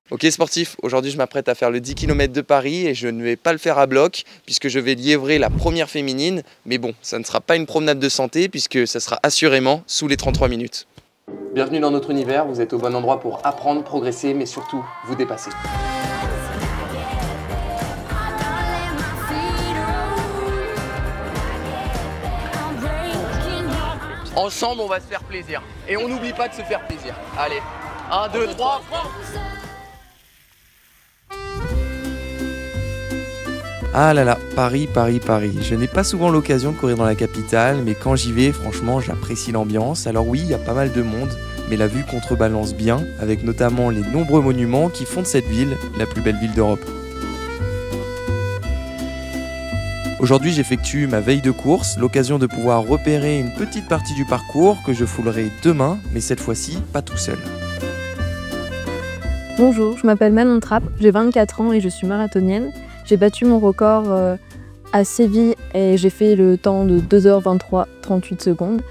Ok sportif, aujourd'hui je m'apprête à faire le 10 km de Paris et je ne vais pas le faire à bloc puisque je vais liévrer la première féminine. Mais bon, ça ne sera pas une promenade de santé puisque ça sera assurément sous les 33 minutes. Bienvenue dans notre univers, vous êtes au bon endroit pour apprendre, progresser, mais surtout vous dépasser. Ensemble, on va se faire plaisir. Et on n'oublie pas de se faire plaisir. Allez, 1, 2, 3, Ah là là, Paris, Paris, Paris. Je n'ai pas souvent l'occasion de courir dans la capitale, mais quand j'y vais, franchement, j'apprécie l'ambiance. Alors oui, il y a pas mal de monde, mais la vue contrebalance bien, avec notamment les nombreux monuments qui font de cette ville la plus belle ville d'Europe. Aujourd'hui, j'effectue ma veille de course, l'occasion de pouvoir repérer une petite partie du parcours que je foulerai demain, mais cette fois-ci, pas tout seul. Bonjour, je m'appelle Manon Trapp, j'ai 24 ans et je suis marathonienne. J'ai battu mon record à Séville et j'ai fait le temps de 2h23 38 secondes.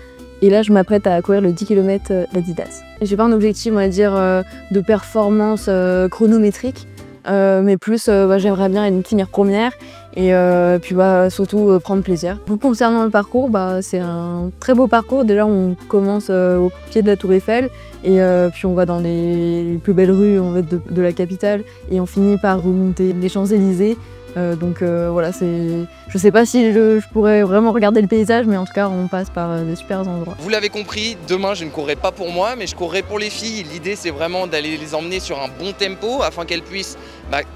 Et là, je m'apprête à courir le 10 km d'Adidas. J'ai pas un objectif, on va dire, de performance chronométrique, mais plus, j'aimerais bien finir première et puis surtout prendre plaisir. Concernant le parcours, c'est un très beau parcours. Déjà, on commence au pied de la Tour Eiffel et puis on va dans les plus belles rues de la capitale et on finit par remonter les Champs-Élysées. Voilà, je sais pas si je pourrais vraiment regarder le paysage, mais en tout cas on passe par des super endroits. Vous l'avez compris, demain je ne courrai pas pour moi, mais je courrai pour les filles. L'idée c'est vraiment d'aller les emmener sur un bon tempo afin qu'elles puissent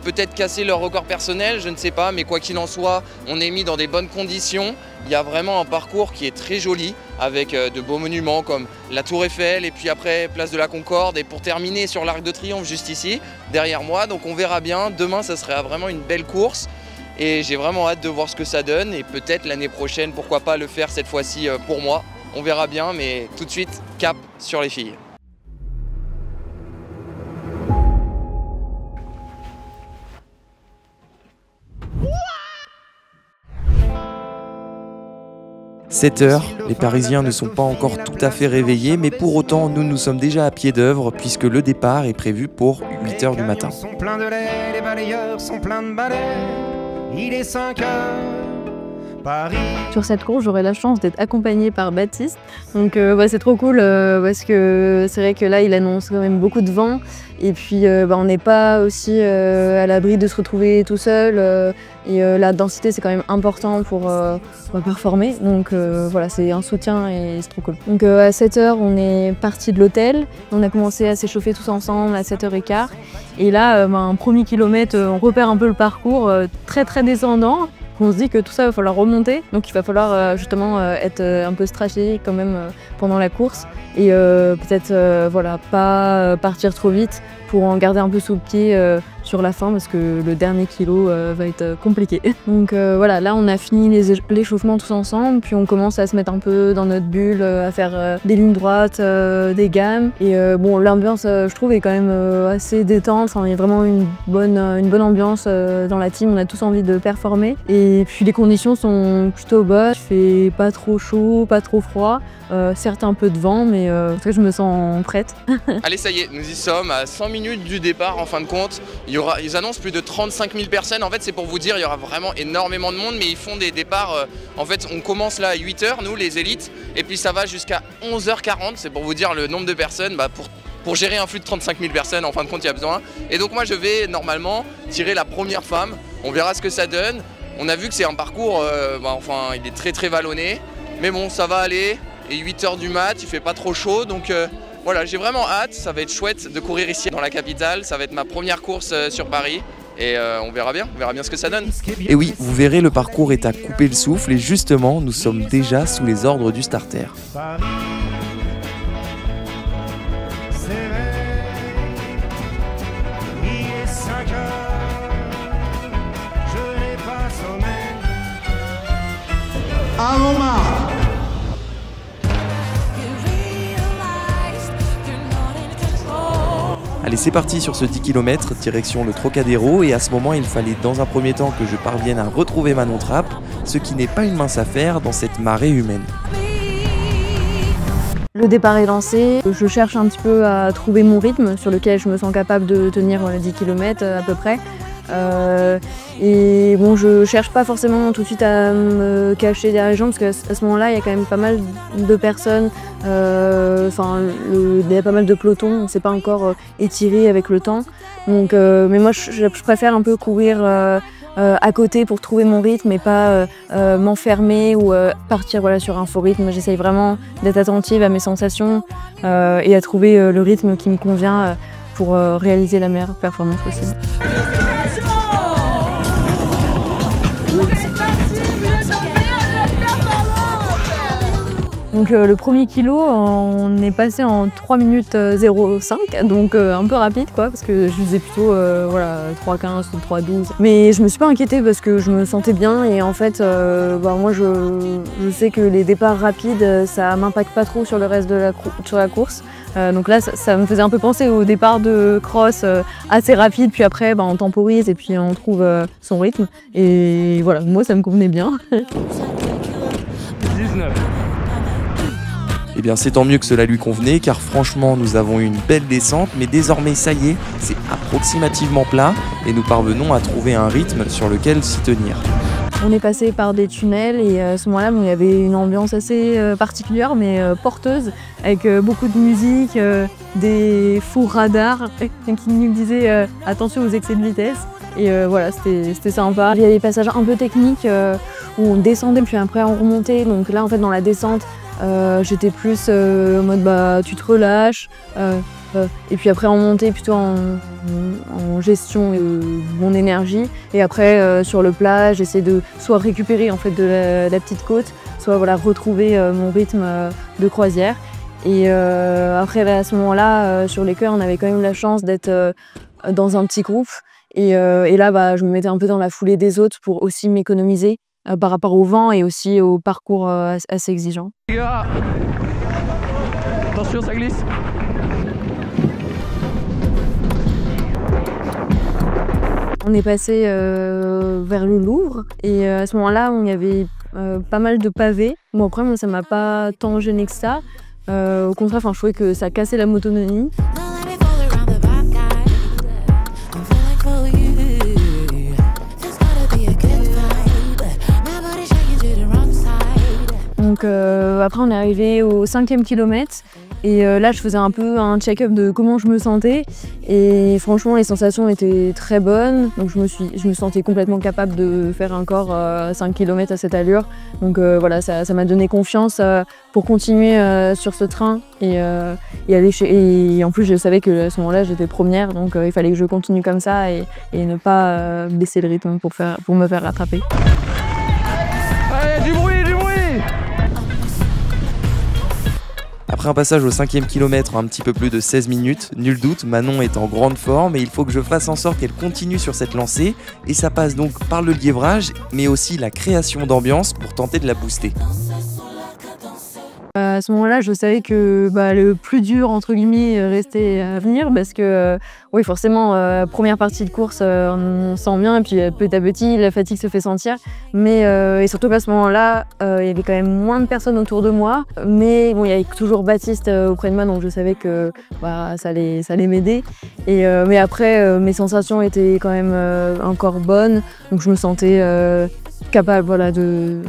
peut-être casser leur record personnel, je ne sais pas, mais quoi qu'il en soit, on est mis dans des bonnes conditions. Il y a vraiment un parcours qui est très joli avec de beaux monuments comme la Tour Eiffel et puis après Place de la Concorde et pour terminer sur l'Arc de Triomphe juste ici, derrière moi. Donc on verra bien, demain ça serait vraiment une belle course et j'ai vraiment hâte de voir ce que ça donne et peut-être l'année prochaine, pourquoi pas le faire cette fois-ci pour moi. On verra bien, mais tout de suite, cap sur les filles. « 7 heures, les Parisiens ne sont pas encore tout à fait réveillés, mais pour autant, nous nous sommes déjà à pied d'œuvre puisque le départ est prévu pour 8 heures du matin. Les sont pleins de lait, les balayeurs sont pleins de balais. Il est 5 heures, Paris. Sur cette course, j'aurai la chance d'être accompagnée par Baptiste. Donc c'est trop cool parce que c'est vrai que là, il annonce quand même beaucoup de vent. Et puis on n'est pas aussi à l'abri de se retrouver tout seul. La densité, c'est quand même important pour performer. Donc voilà, c'est un soutien et c'est trop cool. Donc à 7h, on est parti de l'hôtel. On a commencé à s'échauffer tous ensemble à 7h15. Et là, un premier kilomètre, on repère un peu le parcours très très descendant. On se dit que tout ça va falloir remonter, donc il va falloir justement être un peu stratégique quand même pendant la course et peut-être pas partir trop vite pour en garder un peu sous le pied sur la fin parce que le dernier kilo va être compliqué. Donc voilà, là on a fini l'échauffement tous ensemble, puis on commence à se mettre un peu dans notre bulle, à faire des lignes droites, des gammes. Et l'ambiance je trouve est quand même assez détente, enfin, il y a vraiment une bonne ambiance dans la team, on a tous envie de performer. Et puis les conditions sont plutôt bonnes, il fait pas trop chaud, pas trop froid, certes un peu de vent, mais en tout cas je me sens prête. Allez, ça y est, nous y sommes à 100 minutes du départ en fin de compte. Ils annoncent plus de 35 000 personnes. En fait, c'est pour vous dire, il y aura vraiment énormément de monde, mais ils font des départs. En fait, on commence là à 8 h, nous, les élites, et puis ça va jusqu'à 11h40. C'est pour vous dire le nombre de personnes. Pour gérer un flux de 35 000 personnes, en fin de compte, il y a besoin. Et donc, moi, je vais normalement tirer la première femme. On verra ce que ça donne. On a vu que c'est un parcours, il est très très vallonné. Mais bon, ça va aller. Et 8 h du mat, il fait pas trop chaud. Donc voilà, j'ai vraiment hâte. Ça va être chouette de courir ici dans la capitale. Ça va être ma première course sur Paris. Et on verra bien ce que ça donne. Et oui, vous verrez, le parcours est à couper le souffle. Et justement, nous sommes déjà sous les ordres du starter. Allez, c'est parti sur ce 10 km, direction le Trocadéro, et à ce moment il fallait dans un premier temps que je parvienne à retrouver Manon Trapp, ce qui n'est pas une mince affaire dans cette marée humaine. Le départ est lancé, je cherche un petit peu à trouver mon rythme sur lequel je me sens capable de tenir 10 km à peu près. Et bon, je cherche pas forcément tout de suite à me cacher derrière les gens parce qu'à ce moment-là, il y a quand même pas mal de personnes, il y a pas mal de pelotons, donc c'est pas encore étiré avec le temps. Donc, mais moi, je préfère un peu courir à côté pour trouver mon rythme et pas m'enfermer ou partir sur un faux rythme. J'essaye vraiment d'être attentive à mes sensations et à trouver le rythme qui me convient pour réaliser la meilleure performance possible. Donc le premier kilo, on est passé en 3 minutes 05, donc un peu rapide quoi, parce que je faisais plutôt 3,15 ou 3,12. Mais je me suis pas inquiétée parce que je me sentais bien et en fait moi je sais que les départs rapides ça m'impacte pas trop sur le reste de la course. Donc là ça me faisait un peu penser au départ de cross assez rapide, puis après on temporise et puis on trouve son rythme. Et voilà, moi ça me convenait bien. 19. Eh bien c'est tant mieux que cela lui convenait car franchement nous avons eu une belle descente mais désormais ça y est, c'est approximativement plat et nous parvenons à trouver un rythme sur lequel s'y tenir. On est passé par des tunnels et à ce moment-là il y avait une ambiance assez particulière mais porteuse avec beaucoup de musique, des faux radars qui nous disaient attention aux excès de vitesse. Et voilà, c'était sympa. Il y a des passages un peu techniques où on descendait puis après on remontait. Donc là en fait dans la descente j'étais plus en mode tu te relâches et puis après en montée plutôt en gestion de mon énergie et après sur le plat j'essaie de soit récupérer en fait de la petite côte, soit retrouver mon rythme de croisière. Et après à ce moment-là sur les cœurs on avait quand même la chance d'être dans un petit groupe et là je me mettais un peu dans la foulée des autres pour aussi m'économiser par rapport au vent et aussi au parcours assez exigeant. Les gars, attention ça glisse. On est passé vers le Louvre et à ce moment-là il y avait pas mal de pavés. Bon après moi ça m'a pas tant gêné que ça. Au contraire je trouvais que ça cassait la monotonie. Donc après on est arrivé au 5e kilomètre et là je faisais un peu un check-up de comment je me sentais et franchement les sensations étaient très bonnes, donc je me sentais complètement capable de faire encore 5 km à cette allure. Donc voilà, ça m'a donné confiance pour continuer sur ce train et aller et en plus je savais que à ce moment-là j'étais première, donc il fallait que je continue comme ça et ne pas baisser le rythme pour me faire rattraper. Allez, du bruit, du bruit. Après un passage au 5e kilomètre, un petit peu plus de 16 minutes, nul doute, Manon est en grande forme et il faut que je fasse en sorte qu'elle continue sur cette lancée. Et ça passe donc par le liévrage, mais aussi la création d'ambiance pour tenter de la booster. À ce moment-là, je savais que le plus dur, entre guillemets, restait à venir parce que, oui, forcément, première partie de course, on sent bien et puis petit à petit, la fatigue se fait sentir. Mais, et surtout qu'à ce moment-là, il y avait quand même moins de personnes autour de moi. Mais bon, il y avait toujours Baptiste auprès de moi, donc je savais que ça allait m'aider. Mais après, mes sensations étaient quand même encore bonnes, donc je me sentais capable de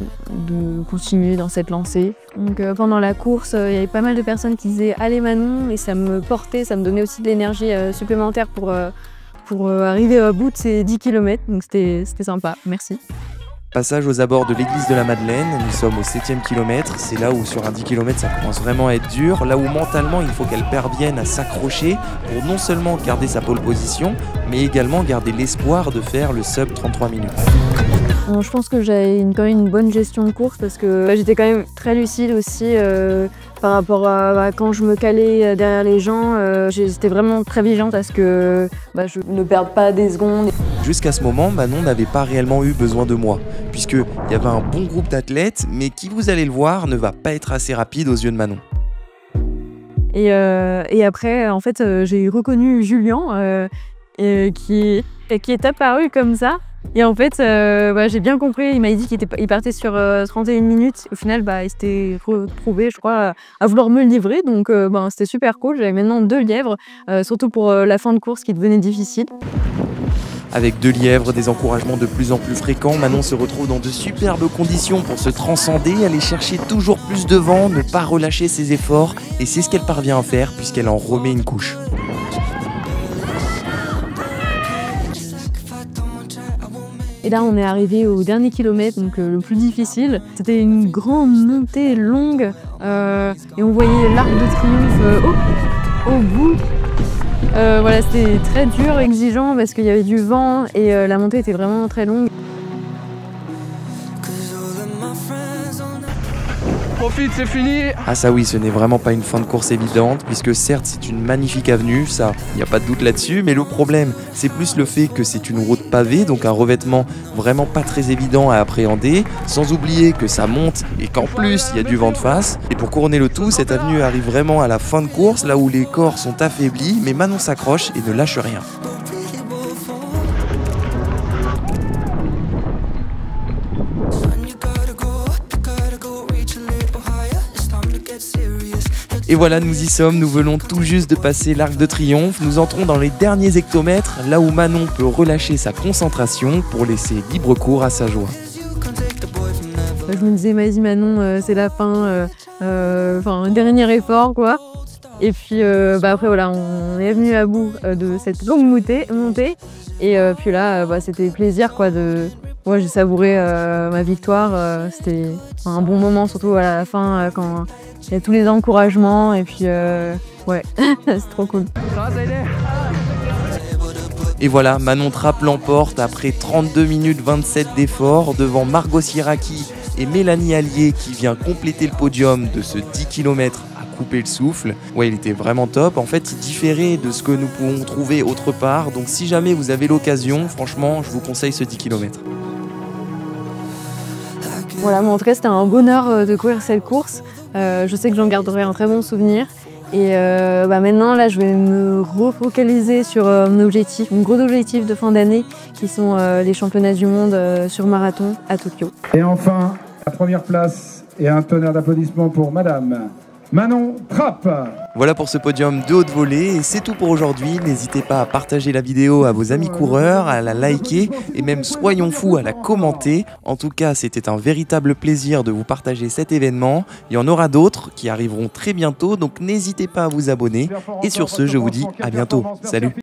continuer dans cette lancée. Donc pendant la course, il y avait pas mal de personnes qui disaient « Allez Manon !» et ça me portait, ça me donnait aussi de l'énergie supplémentaire pour arriver au bout de ces 10 km. Donc c'était sympa, merci. Passage aux abords de l'église de la Madeleine, nous sommes au 7e kilomètre, c'est là où sur un 10 km ça commence vraiment à être dur, là où mentalement il faut qu'elle parvienne à s'accrocher pour non seulement garder sa pole position, mais également garder l'espoir de faire le sub 33 minutes. Je pense que j'avais quand même une bonne gestion de course parce que j'étais quand même très lucide aussi par rapport à quand je me calais derrière les gens. J'étais vraiment très vigilante à ce que je ne perde pas des secondes. Jusqu'à ce moment, Manon n'avait pas réellement eu besoin de moi, puisqu'il y avait un bon groupe d'athlètes, mais qui, vous allez le voir, ne va pas être assez rapide aux yeux de Manon. Et après, en fait, j'ai reconnu Julien qui est apparu comme ça. Et en fait, j'ai bien compris, il m'a dit qu'il partait sur 31 minutes. Au final, il s'était retrouvé, je crois, à vouloir me livrer. Donc, c'était super cool. J'avais maintenant 2 lièvres, surtout pour la fin de course qui devenait difficile. Avec 2 lièvres, des encouragements de plus en plus fréquents, Manon se retrouve dans de superbes conditions pour se transcender, aller chercher toujours plus de vent, ne pas relâcher ses efforts. Et c'est ce qu'elle parvient à faire puisqu'elle en remet une couche. Et là, on est arrivé au dernier kilomètre, donc le plus difficile. C'était une grande montée longue et on voyait l'Arc de Triomphe au bout. C'était très dur, exigeant parce qu'il y avait du vent et la montée était vraiment très longue. Profite, c'est fini. Ah ça oui, ce n'est vraiment pas une fin de course évidente, puisque certes c'est une magnifique avenue, ça, il n'y a pas de doute là-dessus, mais le problème, c'est plus le fait que c'est une route pavée, donc un revêtement vraiment pas très évident à appréhender, sans oublier que ça monte et qu'en plus il y a du vent de face. Et pour couronner le tout, cette avenue arrive vraiment à la fin de course, là où les corps sont affaiblis, mais Manon s'accroche et ne lâche rien. Et voilà, nous y sommes, nous venons tout juste de passer l'Arc de Triomphe, nous entrons dans les derniers hectomètres, là où Manon peut relâcher sa concentration pour laisser libre cours à sa joie. Je me disais, vas-y Manon, c'est la fin, un dernier effort quoi. Et puis après voilà, on est venu à bout de cette longue montée. Et puis là, c'était plaisir quoi de... Ouais, j'ai savouré ma victoire, c'était un bon moment, surtout à la fin quand il y a tous les encouragements et puis ouais, c'est trop cool. Et voilà, Manon Trapp l'emporte après 32 minutes 27 d'effort devant Margot Siraki et Mélanie Allier qui vient compléter le podium de ce 10 km à couper le souffle. Ouais, il était vraiment top. En fait, il différait de ce que nous pouvons trouver autre part. Donc si jamais vous avez l'occasion, franchement, je vous conseille ce 10 km. Voilà, mais en tout cas, c'était un bonheur de courir cette course. Je sais que j'en garderai un très bon souvenir. Et maintenant, là, je vais me refocaliser sur mon gros objectif de fin d'année, qui sont les championnats du monde sur marathon à Tokyo. Et enfin, la première place et un tonnerre d'applaudissements pour Madame Manon Trapp. Voilà pour ce podium de haute volée et c'est tout pour aujourd'hui. N'hésitez pas à partager la vidéo à vos amis coureurs, à la liker et même soyons fous à la commenter. En tout cas, c'était un véritable plaisir de vous partager cet événement. Il y en aura d'autres qui arriveront très bientôt, donc n'hésitez pas à vous abonner. Et sur ce, je vous dis à bientôt. Salut!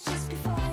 Just before